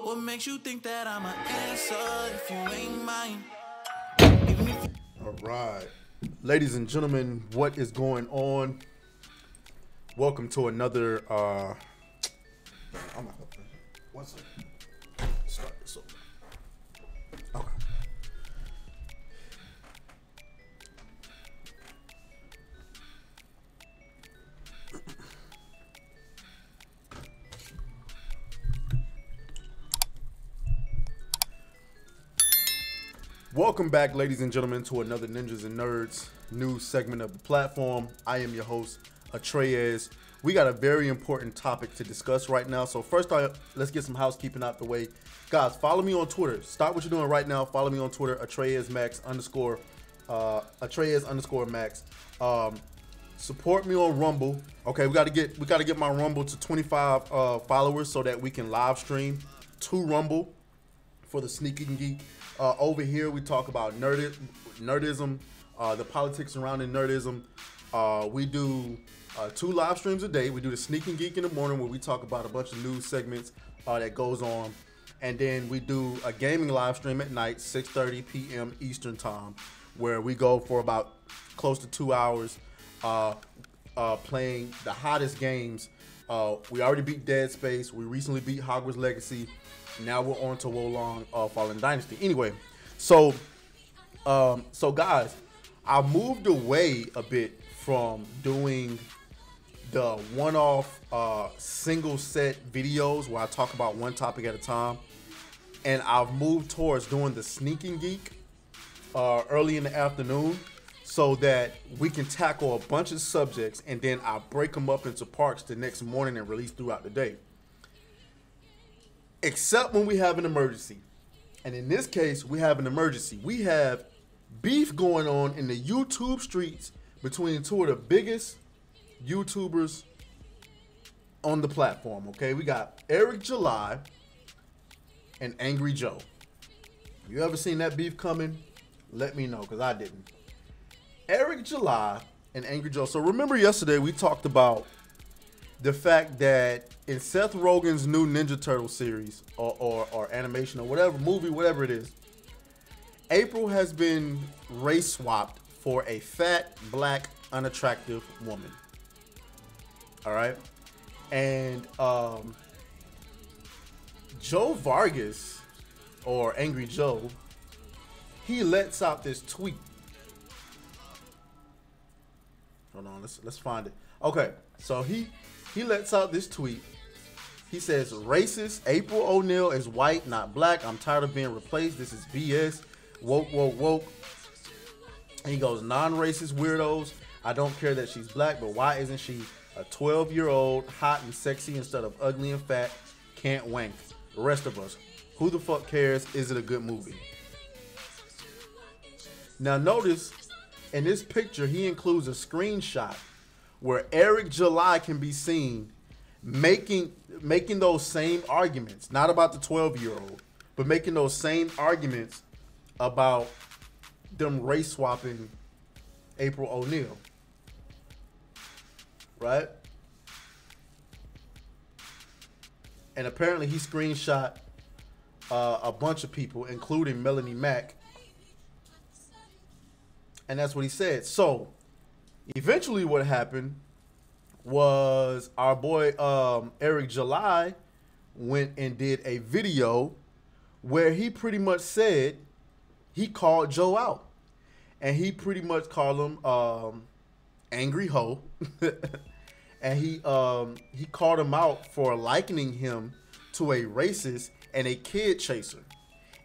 What makes you think that I'm an answer if you ain't mine? All right. Ladies and gentlemen, what is going on? Welcome to another I'm not gonna finish. One second. Start this over. Okay. Welcome back, ladies and gentlemen, to another Ninjas and Nerds news segment of the platform. I am your host, Atreus. We got a very important topic to discuss right now. So first, let's get some housekeeping out the way. Guys, follow me on Twitter. Stop what you're doing right now. Follow me on Twitter, Atreus_Max. Support me on Rumble. Okay, we gotta get my Rumble to 25 followers so that we can live stream to Rumble for the Sneaking Geek. Over here, we talk about nerdism, the politics surrounding nerdism. We do 2 live streams a day. We do the Sneaking Geek in the morning, where we talk about a bunch of news segments that goes on. And then we do a gaming live stream at night, 6:30 p.m. Eastern time, where we go for about close to 2 hours playing the hottest games. We already beat Dead Space. We recently beat Hogwarts Legacy. Now we're on to Wolong Fallen Dynasty. Anyway, so guys, I moved away a bit from doing the one-off single set videos where I talk about one topic at a time, and I've moved towards doing the Sneaking Geek early in the afternoon so that we can tackle a bunch of subjects, and then I break them up into parts the next morning and release throughout the day. Except when we have an emergency. And in this case, we have an emergency. We have beef going on in the YouTube streets between 2 of the biggest YouTubers on the platform, okay? We got Eric July and Angry Joe. You ever seen that beef coming? Let me know, because I didn't. Eric July and Angry Joe. So remember yesterday we talked about the fact that in Seth Rogen's new Ninja Turtle series or animation or whatever, movie, whatever it is, April has been race swapped for a fat, black, unattractive woman. All right? And Joe Vargas, or Angry Joe, he lets out this tweet. Hold on, let's find it. Okay, so he lets out this tweet. He says, "Racist, April O'Neil is white, not black. I'm tired of being replaced. This is BS. Woke, woke, woke." And he goes, "Non-racist weirdos. I don't care that she's black, but why isn't she a 12-year-old, hot and sexy instead of ugly and fat? Can't wank. The rest of us, who the fuck cares? Is it a good movie?" Now notice, in this picture, he includes a screenshot where Eric July can be seen making those same arguments, not about the 12-year-old, but making those same arguments about them race swapping April O'Neil. Right? And apparently he screenshot a bunch of people, including Melanie Mack. And that's what he said. So eventually what happened was our boy Eric July went and did a video where he pretty much said he called Joe out. And he pretty much called him angry hoe. And he called him out for likening him to a racist and a kid chaser.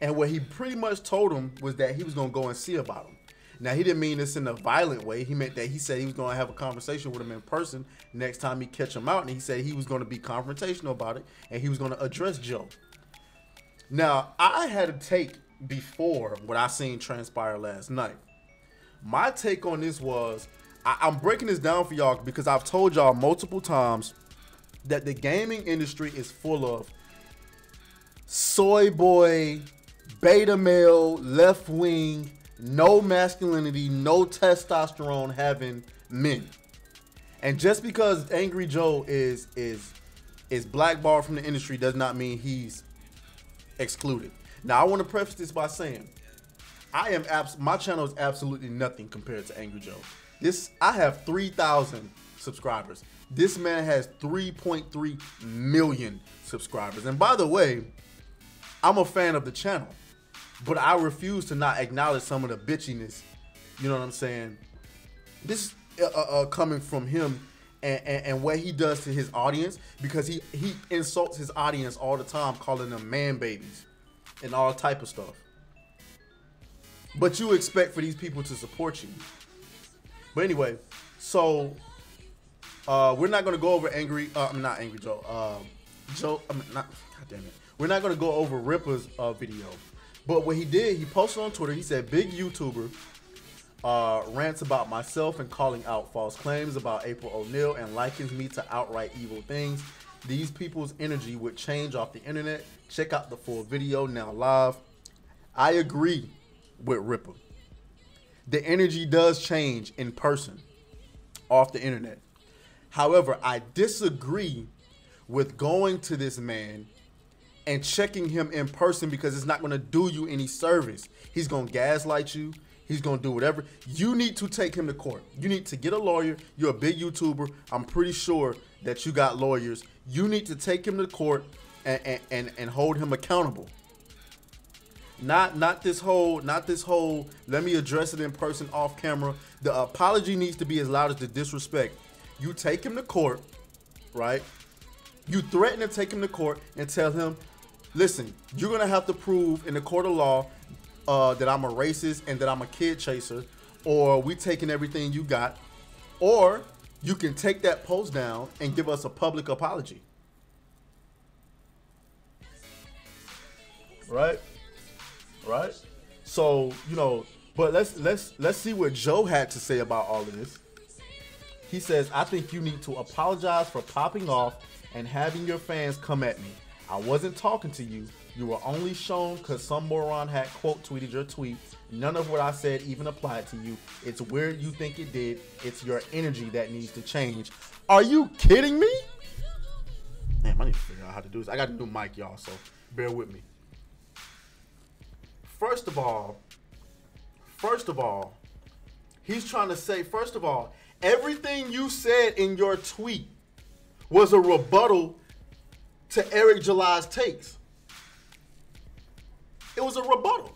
And what he pretty much told him was that he was going to go and see about him. Now, he didn't mean this in a violent way. He meant that he said he was going to have a conversation with him in person next time he catch him out. And he said he was going to be confrontational about it. And he was going to address Joe. Now, I had a take before what I seen transpire last night. My take on this was, I'm breaking this down for y'all because I've told y'all multiple times that the gaming industry is full of soy boy, beta male, left wing, no masculinity, no testosterone having men. And just because Angry Joe is blackballed from the industry does not mean he's excluded. Now, I want to preface this by saying, my channel is absolutely nothing compared to Angry Joe. I have 3,000 subscribers. This man has 3.3 million subscribers. And by the way, I'm a fan of the channel, but I refuse to not acknowledge some of the bitchiness. You know what I'm saying? This coming from him and what he does to his audience, because he insults his audience all the time, calling them man babies and all type of stuff. But you expect for these people to support you. But anyway, so we're not gonna go over not Angry Joe. God damn it. We're not gonna go over Ripper's video. But what he did, he posted on Twitter. He said, "Big YouTuber rants about myself and calling out false claims about April O'Neil and likens me to outright evil things. These people's energy would change off the internet. Check out the full video now live." I agree with Ripper. The energy does change in person off the internet. However, I disagree with going to this man and checking him in person, because it's not going to do you any service. He's going to gaslight you. He's going to do whatever. You need to take him to court. You need to get a lawyer. You're a big YouTuber. I'm pretty sure that you got lawyers. You need to take him to court and hold him accountable. Not this whole, let me address it in person off camera. The apology needs to be as loud as the disrespect. You take him to court, right? You threaten to take him to court and tell him, listen, you're going to have to prove in the court of law that I'm a racist and that I'm a kid chaser, or we taking everything you got, or you can take that post down and give us a public apology. Right? Right? So, you know, but let's see what Joe had to say about all of this. He says, "I think you need to apologize for popping off and having your fans come at me. I wasn't talking to you. You were only shown because some moron had quote tweeted your tweet. None of what I said even applied to you. It's weird you think it did. It's your energy that needs to change." Are you kidding me? Damn, I need to figure out how to do this. I got a new mic, y'all, so bear with me. First of all, he's trying to say, first of all, everything you said in your tweet was a rebuttal to Eric July's takes. It was a rebuttal.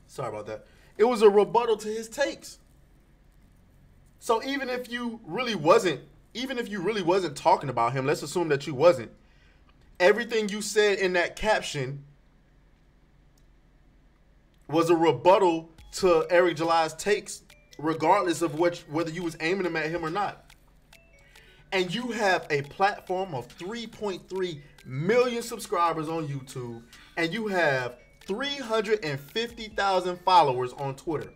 Sorry about that. It was a rebuttal to his takes. So even if you really wasn't talking about him, let's assume that you wasn't. Everything you said in that caption was a rebuttal to Eric July's takes, regardless of whether you was aiming them at him or not. And you have a platform of 3.3 million subscribers on YouTube, and you have 350,000 followers on Twitter.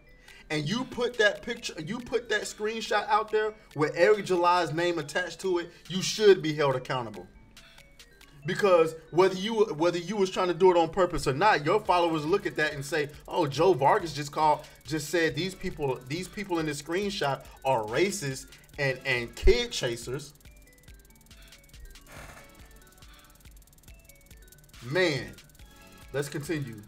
And you put that picture, you put that screenshot out there with Eric July's name attached to it, you should be held accountable. Because whether you was trying to do it on purpose or not, your followers look at that and say, "Oh, Joe Vargas just said these people in this screenshot are racist and kid chasers." Man, let's continue.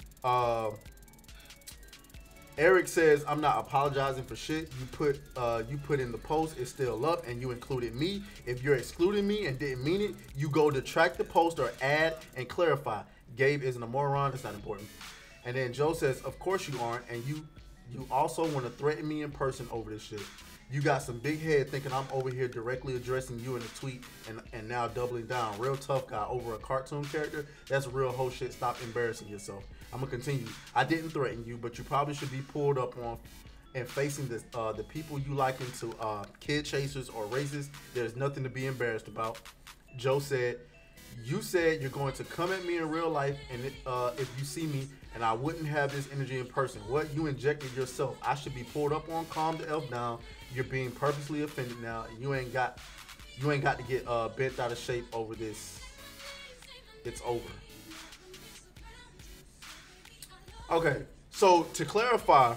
Eric says, "I'm not apologizing for shit you put in the post. It's still up, and you included me. If you're excluding me and didn't mean it, you go to track the post or add and clarify. Gabe isn't a moron. It's not important." And then Joe says, "Of course you aren't, and you also want to threaten me in person over this shit. You got some big head thinking I'm over here directly addressing you in a tweet and now doubling down. Real tough guy over a cartoon character. That's real whole shit. Stop embarrassing yourself." I'm gonna continue. "I didn't threaten you, but you probably should be pulled up on and facing the people you liken to kid chasers or racists. There's nothing to be embarrassed about." Joe said, "You said you're going to come at me in real life, and if you see me, and I wouldn't have this energy in person. What? You injected yourself. I should be pulled up on. Calm the F down. You're being purposely offended now, and you ain't got to get bent out of shape over this. It's over." Okay, so to clarify,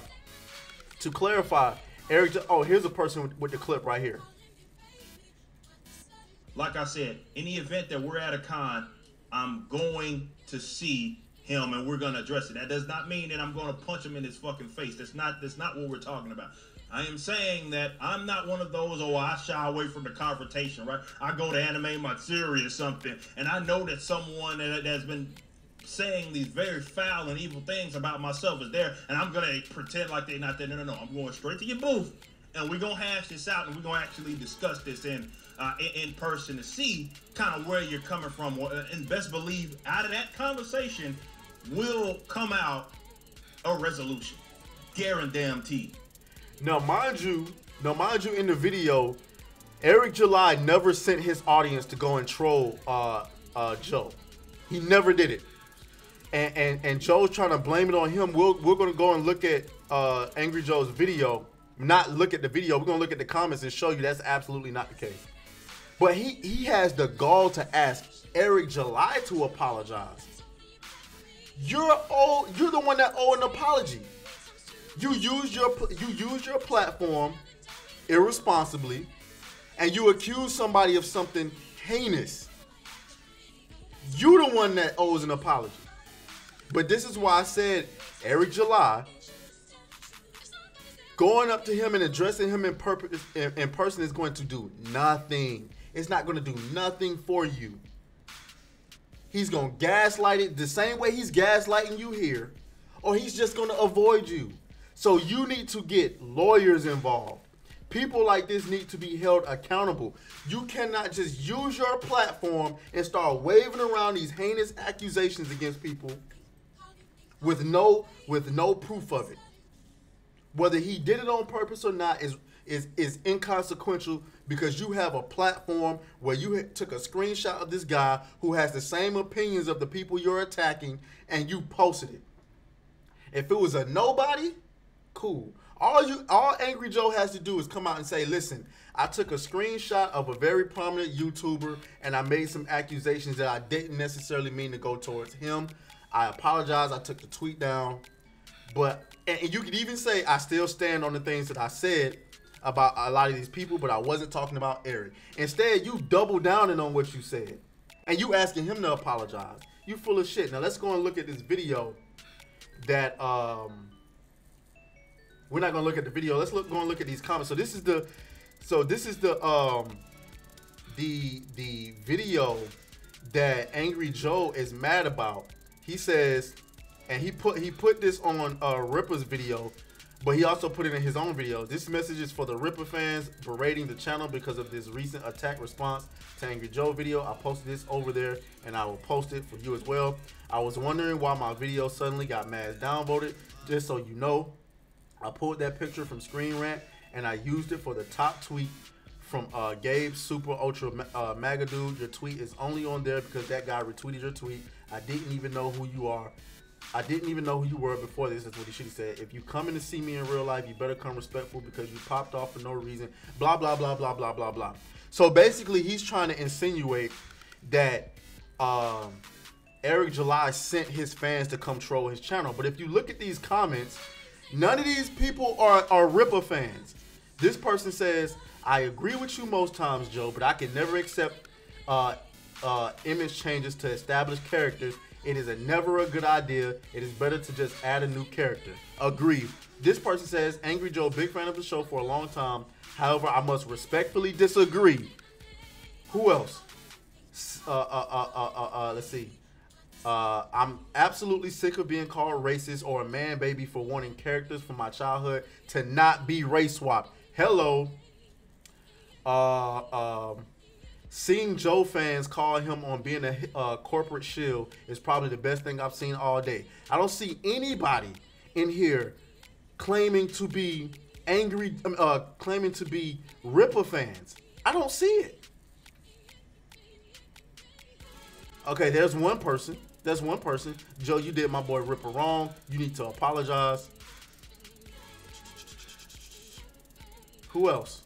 Oh, here's a person with the clip right here. Like I said, in the event that we're at a con, I'm going to see him and we're gonna address it. That does not mean that I'm gonna punch him in his fucking face. That's not what we're talking about. I am saying that I'm not one of those, oh, I shy away from the confrontation, right? I go to anime my theory or something, and I know that someone that's been saying these very foul and evil things about myself is there, and I'm gonna pretend like they're not there. No. I'm going straight to your booth, and we're gonna hash this out, and we're gonna actually discuss this in person to see kind of where you're coming from, and best believe out of that conversation will come out a resolution, guaranteed. Now, mind you, in the video, Eric July never sent his audience to go and troll Joe. He never did it. And Joe's trying to blame it on him. We're going to go and look at Angry Joe's video. Not look at the video. We're going to look at the comments and show you that's absolutely not the case. But he has the gall to ask Eric July to apologize. You're the one that owe an apology. You use your platform irresponsibly, and you accuse somebody of something heinous. You the one that owes an apology. But this is why I said Eric July going up to him and addressing him in person is going to do nothing. It's not going to do nothing for you. He's going to gaslight it the same way he's gaslighting you here, or he's just going to avoid you. So you need to get lawyers involved. People like this need to be held accountable. You cannot just use your platform and start waving around these heinous accusations against people with no proof of it. Whether he did it on purpose or not is inconsequential, because you have a platform where you took a screenshot of this guy who has the same opinions of the people you're attacking and you posted it. If it was a nobody, cool. All Angry Joe has to do is come out and say, listen, I took a screenshot of a very prominent YouTuber and I made some accusations that I didn't necessarily mean to go towards him. I apologize. I took the tweet down. And you could even say, I still stand on the things that I said about a lot of these people, but I wasn't talking about Eric. Instead, you double downing on what you said. And you asking him to apologize. You full of shit. Now let's go and look at this video that we're not gonna look at the video. Let's go and look at these comments. So this is the video that Angry Joe is mad about. He says, and he put this on Ripper's video, but he also put it in his own video. This message is for the Ripper fans berating the channel because of this recent attack response to Angry Joe video. I posted this over there and I will post it for you as well. I was wondering why my video suddenly got mad downvoted. Just so you know, I pulled that picture from Screen Rant and I used it for the top tweet from Gabe Super Ultra Maga Dude. Your tweet is only on there because that guy retweeted your tweet. I didn't even know who you are. I didn't even know who you were before this. That's what he should have said. If you come in to see me in real life, you better come respectful because you popped off for no reason. Blah, blah, blah, blah, blah, blah, blah. So basically, he's trying to insinuate that Eric July sent his fans to come troll his channel. But if you look at these comments, none of these people are Ripper fans. This person says, I agree with you most times, Joe, but I can never accept image changes to establish characters. It is never a good idea. It is better to just add a new character. Agreed. This person says, Angry Joe, big fan of the show for a long time. However, I must respectfully disagree. Who else? Let's see. I'm absolutely sick of being called racist or a man baby for wanting characters from my childhood to not be race swapped. Hello. Seeing Joe fans call him on being a corporate shill is probably the best thing I've seen all day. I don't see anybody in here claiming to be claiming to be Ripper fans. I don't see it. Okay, there's one person. There's one person. Joe, you did my boy Ripper wrong. You need to apologize. Who else?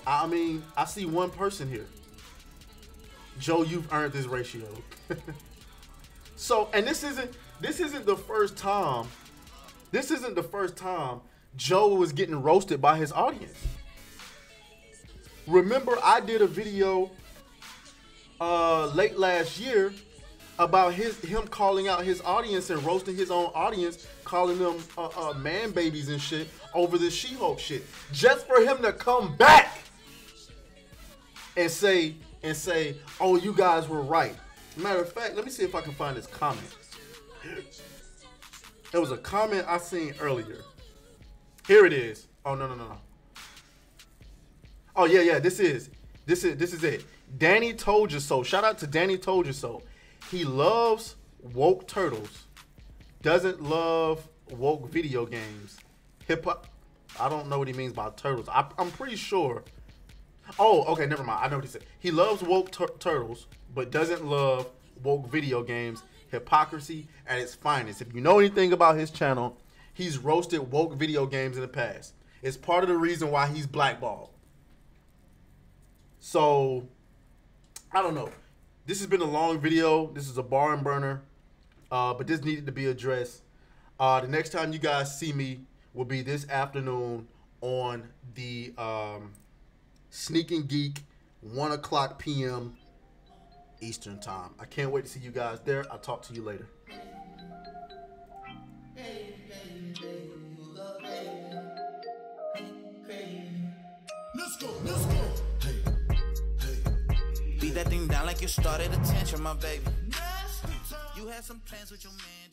I mean, I see one person here. Joe, you've earned this ratio. So, and this isn't the first time. This isn't the first time Joe was getting roasted by his audience. Remember, I did a video late last year about him calling out his audience and roasting his own audience, calling them man babies and shit over the She-Hulk shit, just for him to come back and say, oh, you guys were right. Matter of fact, let me see if I can find this comment. There was a comment I seen earlier. Here it is. Oh, no. Oh, yeah, this is it. Danny Told You So. Shout out to Danny Told You So. He loves woke turtles. Doesn't love woke video games. Hip hop. I don't know what he means by turtles. I'm pretty sure. Oh, okay, never mind. I know what he said. He loves woke turtles, but doesn't love woke video games. Hypocrisy at its finest. If you know anything about his channel, he's roasted woke video games in the past. It's part of the reason why he's blackballed. So, I don't know. This has been a long video. This is a barn burner, but this needed to be addressed. The next time you guys see me will be this afternoon on the Sneaking Geek, 1 o'clock p.m. Eastern time. I can't wait to see you guys there. I'll talk to you later. Let's go. Beat that thing down like you started attention, my baby. You had some plans with your man.